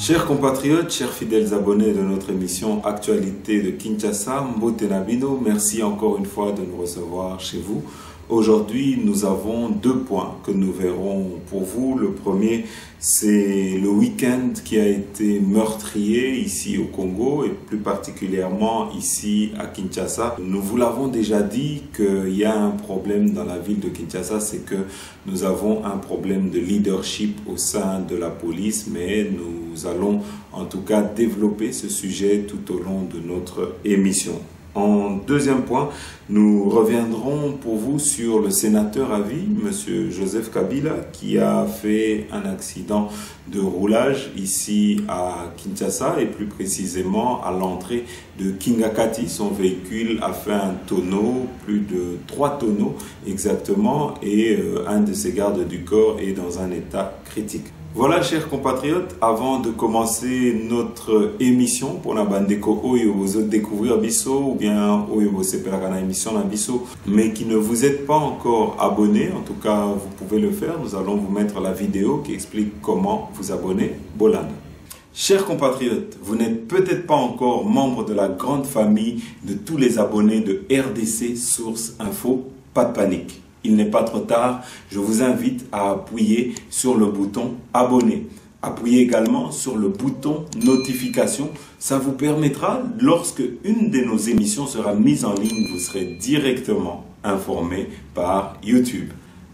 Chers compatriotes, chers fidèles abonnés de notre émission Actualité de Kinshasa, Mbote Nabino, merci encore une fois de nous recevoir chez vous. Aujourd'hui, nous avons deux points que nous verrons pour vous. Le premier, c'est le week-end qui a été meurtrier ici au Congo et plus particulièrement ici à Kinshasa. Nous vous l'avons déjà dit qu'il y a un problème dans la ville de Kinshasa, c'est que nous avons un problème de leadership au sein de la police, mais nous allons en tout cas développer ce sujet tout au long de notre émission. En deuxième point, nous reviendrons pour vous sur le sénateur à vie, M. Joseph Kabila, qui a fait un accident de roulage ici à Kinshasa et plus précisément à l'entrée de Kingakati. Son véhicule a fait un tonneau, plus de 3 tonneaux exactement, et un de ses gardes du corps est dans un état critique. Voilà, chers compatriotes, avant de commencer notre émission pour la bandeko oyo vous découvrir biso ou bien oyo vous sepelaka émission na biso, mais qui ne vous êtes pas encore abonné, en tout cas vous pouvez le faire. Nous allons vous mettre la vidéo qui explique comment vous abonner. Bolan. Chers compatriotes, vous n'êtes peut-être pas encore membre de la grande famille de tous les abonnés de RDC Source Info. Pas de panique. Il n'est pas trop tard, je vous invite à appuyer sur le bouton abonner. Appuyez également sur le bouton notification. Ça vous permettra, lorsque une de nos émissions sera mise en ligne, vous serez directement informé par YouTube.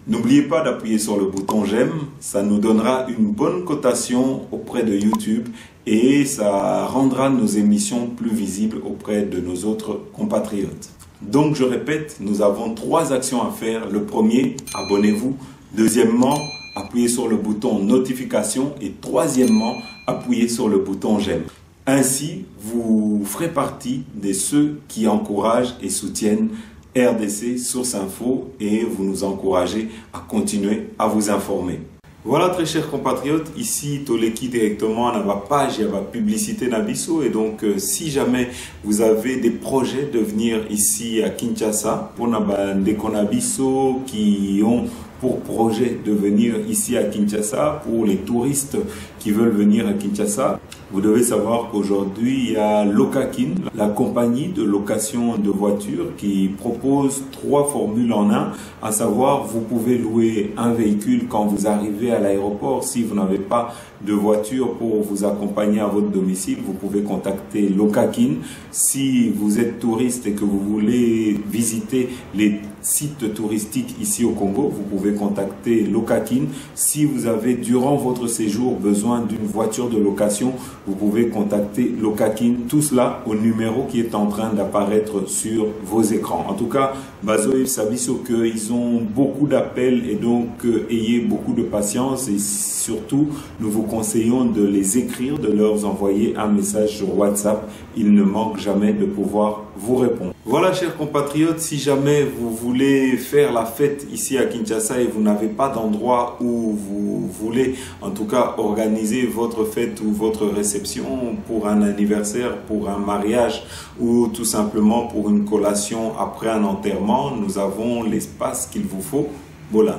N'oubliez pas d'appuyer sur le bouton j'aime, ça nous donnera une bonne cotation auprès de YouTube et ça rendra nos émissions plus visibles auprès de nos autres compatriotes. Donc je répète, nous avons 3 actions à faire. Le premier, abonnez-vous. Deuxièmement, appuyez sur le bouton notification. Et troisièmement, appuyez sur le bouton j'aime. Ainsi, vous ferez partie de ceux qui encouragent et soutiennent RDC Source Info et vous nous encouragez à continuer à vous informer. Voilà, très chers compatriotes, ici Toleki directement à la page, il y a la publicité Nabiso, et donc si jamais vous avez des projets de venir ici à Kinshasa pour des Nabiso qui ont pour projet de venir ici à Kinshasa, pour les touristes qui veulent venir à Kinshasa, vous devez savoir qu'aujourd'hui il y a Lokakin, la compagnie de location de voitures qui propose 3 formules en 1, à savoir vous pouvez louer un véhicule quand vous arrivez à l'aéroport. Si vous n'avez pas de voiture pour vous accompagner à votre domicile, vous pouvez contacter Lokakin. Si vous êtes touriste et que vous voulez visiter les sites touristiques ici au Congo, vous pouvez contacter Lokakin. Si vous avez durant votre séjour besoin d'une voiture de location, vous pouvez contacter Lokakin. Tout cela au numéro qui est en train d'apparaître sur vos écrans. En tout cas, Bazoï Sabiso qu'ils ont beaucoup d'appels et donc ayez beaucoup de patience et surtout nous vous conseillons de les écrire, de leur envoyer un message sur WhatsApp. Il ne manque jamais de pouvoir vous répondre. Voilà, chers compatriotes, si jamais vous voulez faire la fête ici à Kinshasa et vous n'avez pas d'endroit où vous voulez en tout cas organiser votre fête ou votre réception pour un anniversaire, pour un mariage ou tout simplement pour une collation après un enterrement, nous avons l'espace qu'il vous faut. Bolan.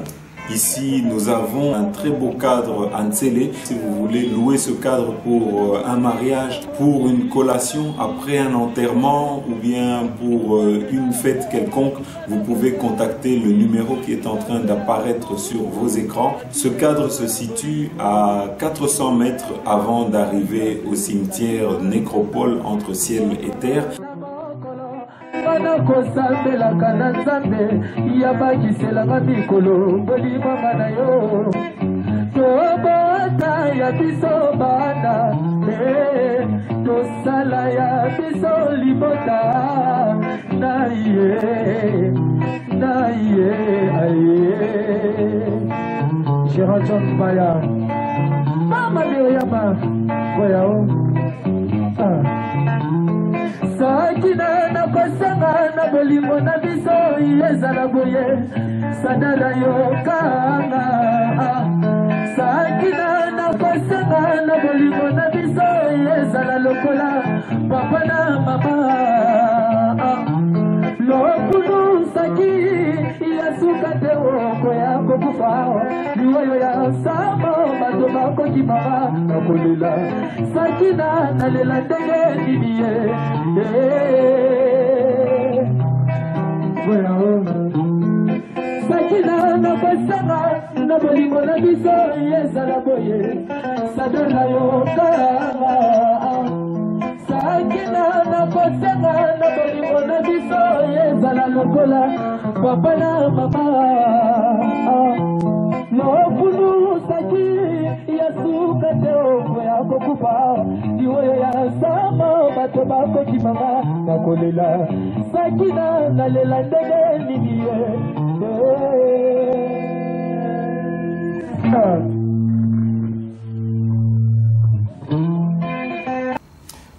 Ici, nous avons un très beau cadre en Ntsele. Si vous voulez louer ce cadre pour un mariage, pour une collation après un enterrement ou bien pour une fête quelconque, vous pouvez contacter le numéro qui est en train d'apparaître sur vos écrans. Ce cadre se situe à 400 mètres avant d'arriver au cimetière nécropole entre ciel et terre. Bana kosambelaka na nzambe yabakiselaka mikolo bolimanga na yo tobota ya biso bana tosala ya biso libota na ye aye Gérard John Baya mama bioyama boyao Sakina na kosanga na bolimo na biso yezala boye sadala yokanga Sakina na kosanga na bolimo na biso yezala lokola papa na mama Lokulu saki yasuka te oko ya kokufa liwoyo ya samo bato bakokimaka na kolela sakina nalela ndenge nini ye sakina nakosanga na bolingo na biso ezala boye sador na yo kanga sakina nakosanga na bolingo na biso ezala lokola papa na mama lokulu saki ya suka te ofo ya kokufa iwoyo ya sama bato bakokimanga na kolela sakina nalela ndenge nini ye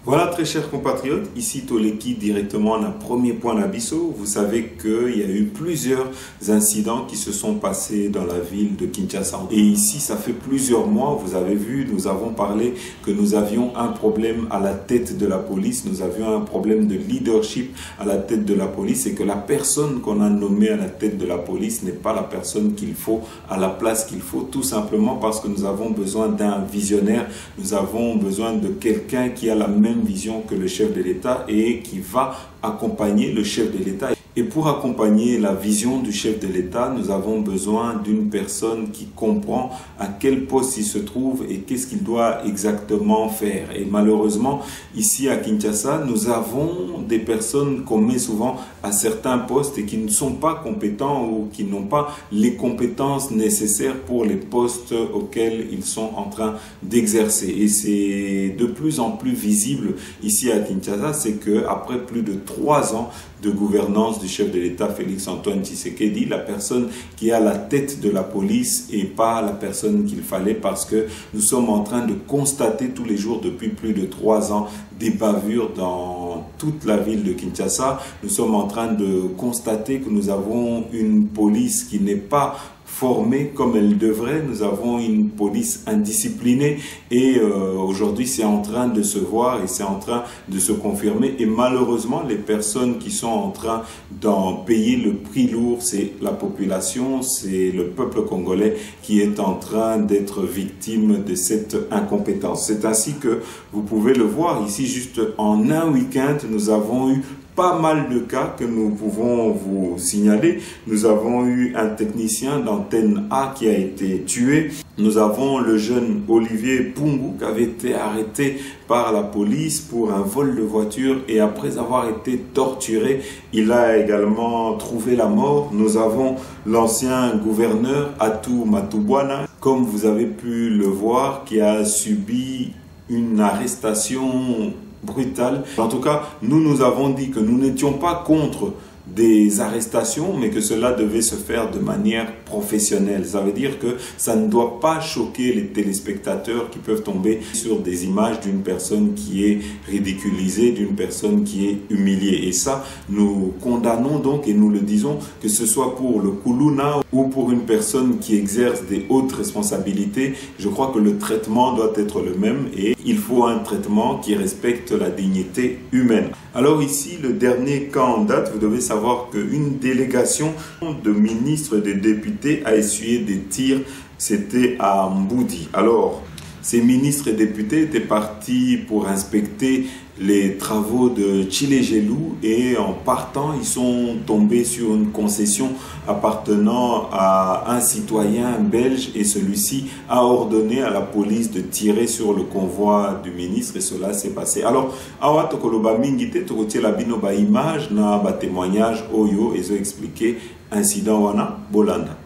Voilà, très chers compatriotes, ici Toleki directement en un premier point d'Abisso. Vous savez qu'il y a eu plusieurs incidents qui se sont passés dans la ville de Kinshasa. Et ici, ça fait plusieurs mois, vous avez vu, nous avons parlé que nous avions un problème à la tête de la police, nous avions un problème de leadership à la tête de la police et que la personne qu'on a nommée à la tête de la police n'est pas la personne qu'il faut, à la place qu'il faut, tout simplement parce que nous avons besoin d'un visionnaire, nous avons besoin de quelqu'un qui a la même vision que le chef de l'État et qui va accompagner le chef de l'État. Et pour accompagner la vision du chef de l'État, nous avons besoin d'une personne qui comprend à quel poste il se trouve et qu'est-ce qu'il doit exactement faire. Et malheureusement, ici à Kinshasa, nous avons des personnes qu'on met souvent à certains postes et qui ne sont pas compétents ou qui n'ont pas les compétences nécessaires pour les postes auxquels ils sont en train d'exercer. Et c'est de plus en plus visible ici à Kinshasa, c'est qu'après plus de 3 ans de gouvernance du chef de l'État Félix Antoine Tshisekedi, la personne qui est à la tête de la police et pas la personne qu'il fallait, parce que nous sommes en train de constater tous les jours depuis plus de 3 ans des bavures dans toute la ville de Kinshasa. Nous sommes en train de constater que nous avons une police qui n'est pas formée comme elle devrait. Nous avons une police indisciplinée et aujourd'hui c'est en train de se voir et c'est en train de se confirmer. Et malheureusement, les personnes qui sont en train d'en payer le prix lourd, c'est la population, c'est le peuple congolais qui est en train d'être victime de cette incompétence. C'est ainsi que vous pouvez le voir ici, juste en un week-end, nous avons eu pas mal de cas que nous pouvons vous signaler. Nous avons eu un technicien d'antenne A qui a été tué. Nous avons le jeune Olivier Pungu qui avait été arrêté par la police pour un vol de voiture et après avoir été torturé, il a également trouvé la mort. Nous avons l'ancien gouverneur Atou Matubwana, comme vous avez pu le voir, qui a subi une arrestation brutale. En tout cas, nous avons dit que nous n'étions pas contre des arrestations, mais que cela devait se faire de manière professionnelle. Ça veut dire que ça ne doit pas choquer les téléspectateurs qui peuvent tomber sur des images d'une personne qui est ridiculisée, d'une personne qui est humiliée. Et ça, nous condamnons donc et nous le disons, que ce soit pour le Kuluna ou pour une personne qui exerce des hautes responsabilités. Je crois que le traitement doit être le même et il faut un traitement qui respecte la dignité humaine. Alors ici, le dernier cas en date, vous devez savoir qu'une délégation de ministres et de députés a essuyé des tirs, c'était à Mboudi. Alors, ces ministres et députés étaient partis pour inspecter les travaux de Tchilégelou et en partant, ils sont tombés sur une concession appartenant à un citoyen belge et celui-ci a ordonné à la police de tirer sur le convoi du ministre et cela s'est passé. Alors, awa tokoloba mingite tokotie la bino ba image na ba témoignage oyo ezo expliquer incident wana bolanda.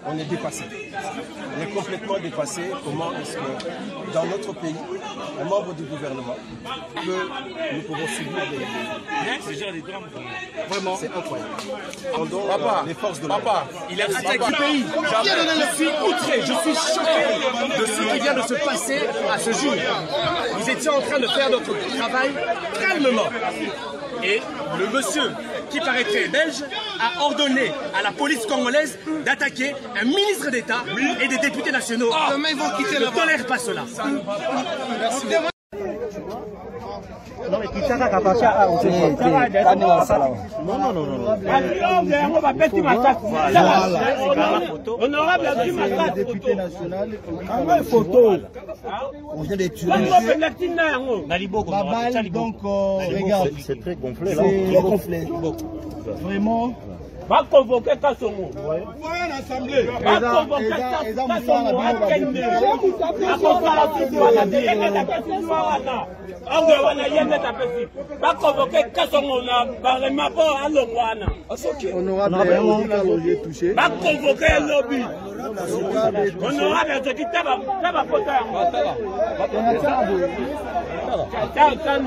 On est dépassé. On est complètement dépassé. Comment est-ce que dans notre pays, un membre du gouvernement nous pouvons subir des drames. Vraiment, c'est incroyable. Papa, les forces de l'ordre. Papa, il a attaqué le pays. Je suis outré, je suis choqué de ce qui vient de se passer à ce jour. Nous étions en train de faire notre travail calmement. Et le monsieur qui paraîtrait belge a ordonné à la police congolaise d'attaquer un ministre d'État et des députés nationaux. Je ne tolère pas cela. Non, mais Kitaka appartient à non. Honorable député national. Photo. On vient de tuer. Donc, regarde. C'est très gonflé là. C'est gonflé. Vraiment. Va convoquer Kassongo. Voilà l'assemblée. Va convoquer Kassongo. Va convoquer Kassongo. Honorable touché. Va convoquer lobby. Honorable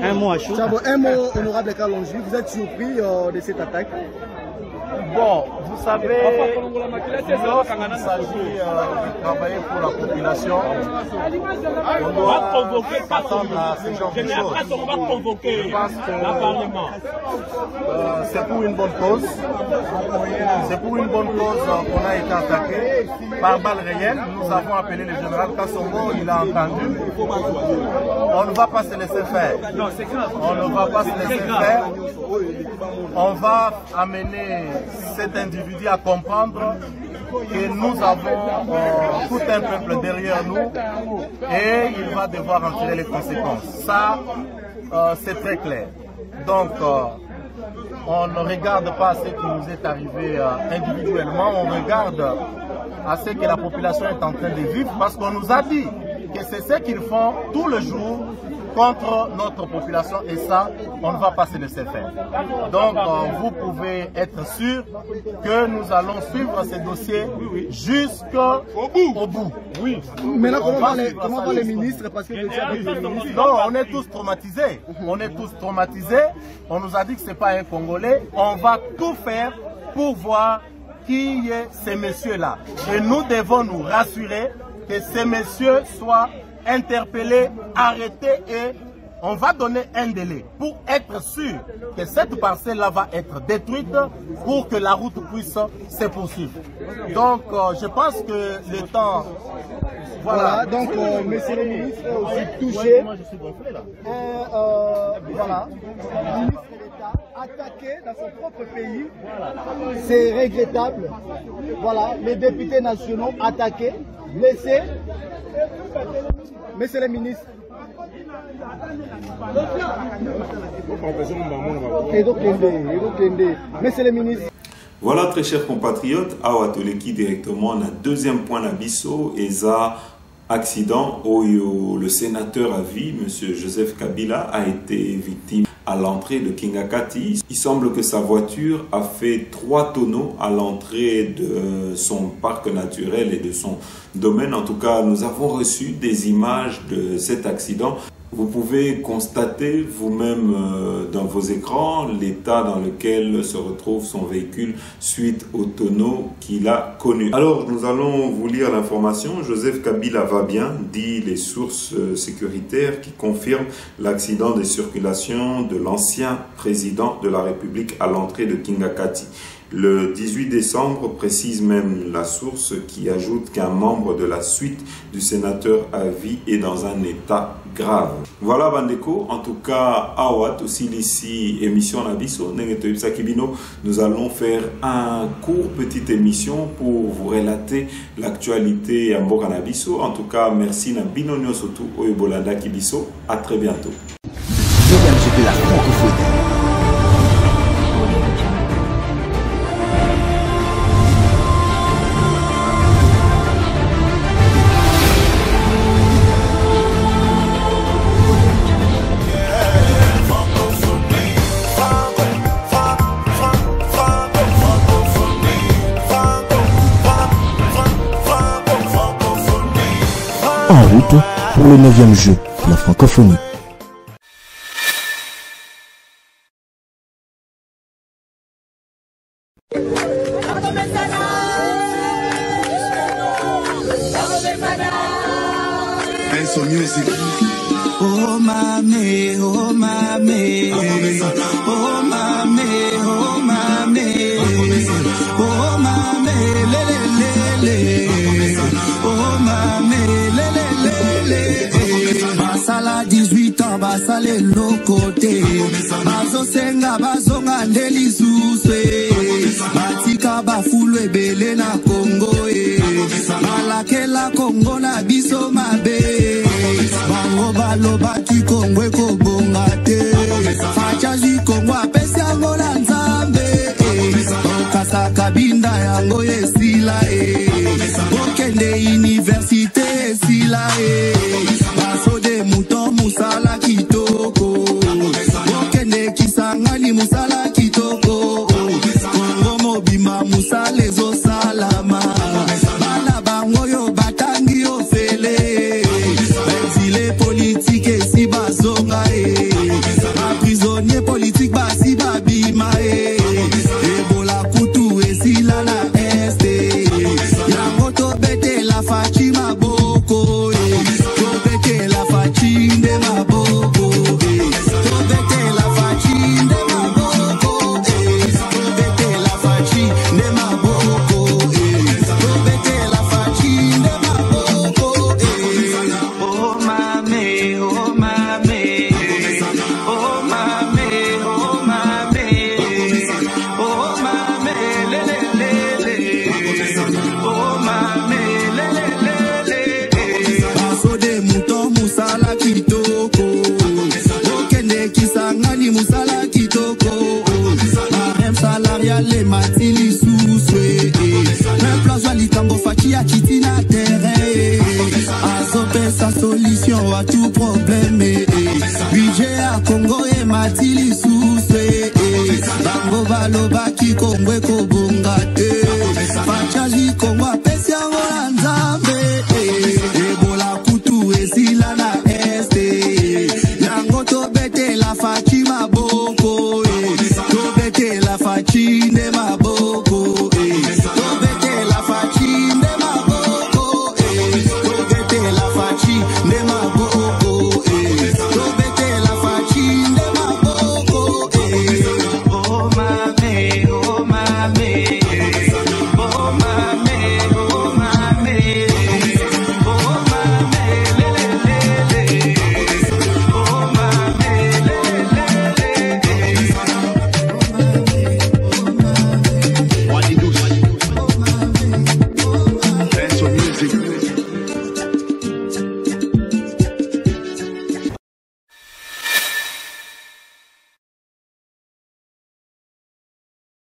un mot à chaud. Un mot, honorable Kalonji. Vous êtes surpris de cette attaque? Bon, vous savez, lorsqu'il s'agit de travailler pour la population, on doit s'attendre à ce genre de choses. Je pense que c'est pour une bonne cause. C'est pour une bonne cause qu'on a été attaqué par balle réelle. Nous avons appelé le général Kassongo, il a entendu. On ne va pas se laisser faire. On ne va pas se laisser faire. On va amener cet individu à comprendre que nous avons tout un peuple derrière nous et il va devoir en tirer les conséquences. Ça, c'est très clair. Donc, on ne regarde pas ce qui nous est arrivé individuellement, on regarde à ce que la population est en train de vivre parce qu'on nous a dit que c'est ce qu'ils font tout le jour contre notre population et ça, on ne va pas se laisser faire. Donc, vous pouvez être sûr que nous allons suivre ce dossier jusqu'au bout. Oui. Maintenant, comment vont les ministres? Parce que non, on est tous traumatisés. On est tous traumatisés. On nous a dit que ce n'est pas un Congolais. On va tout faire pour voir qui est ces messieurs-là. Et nous devons nous rassurer que ces messieurs soient interpellés, arrêtés et on va donner un délai pour être sûr que cette parcelle-là va être détruite pour que la route puisse se poursuivre. Donc, je pense que le temps... Voilà, donc, monsieur le ministre est aussi touché. Moi, je suis gonflé là. Voilà, le ministre d'État attaqué dans son propre pays, c'est regrettable. Voilà, les députés nationaux attaqués, blessés. Monsieur le ministre. Monsieur le ministre. Voilà, très chers compatriotes, à Toleki directement, on a deuxième point d'abisso et ça accident où le sénateur à vie, M. Joseph Kabila, a été victime à l'entrée de Kingakati. Il semble que sa voiture a fait 3 tonneaux à l'entrée de son parc naturel et de son domaine. En tout cas, nous avons reçu des images de cet accident. Vous pouvez constater vous-même dans vos écrans l'état dans lequel se retrouve son véhicule suite au tonneau qu'il a connu. Alors, nous allons vous lire l'information. Joseph Kabila va bien, dit les sources sécuritaires qui confirment l'accident de circulation de l'ancien président de la République à l'entrée de Kingakati. Le 18 décembre, précise même la source qui ajoute qu'un membre de la suite du sénateur à vie est dans un état grave. Voilà Bandeko, en tout cas, Awat, aussi ici, émission Nabiso, nous allons faire un court petite émission pour vous relater l'actualité à Mboka Nabiso. En tout cas, merci Nabino Nyosotu Oyobolanda Kibiso. À très bientôt. En route pour le 9e jeu, la francophonie. Oh mamé, oh mamé, oh mamé, oh mamé, oh mamé, lé, oh mamé, lé, Basala 18 ans, basale l'eau côté. baninga bazonga ndeli suswe batika bafulu ebele na Kongo balakela Kongo na biso mabe bango balobaki Kongo ekobonga te fachazi Kongo apesi yango na Nzambe okasa kabinda yango esila okende universite esila baso de mouton musala kitoko okende kisangani musala kitoko Kongo mobima musala ezo salama bana bango yo batangi ofele exilé politique esi bazonga prisonnier politique basi babima ebola kutu esila na este yango tobete la fachi maboko tobete la fachi nde maboko tobete la fachi nde maboko tobete la fachi nde maboko tobete la fachi nde maboko oh mame oh mame oh mame oh mame oh mame le le le oh mame le le baso de mouton musala kitoko okende kisangani musala kitoko même salarial les matili suswe même place likambo fachi ya kitina terrain azope sa solution à tout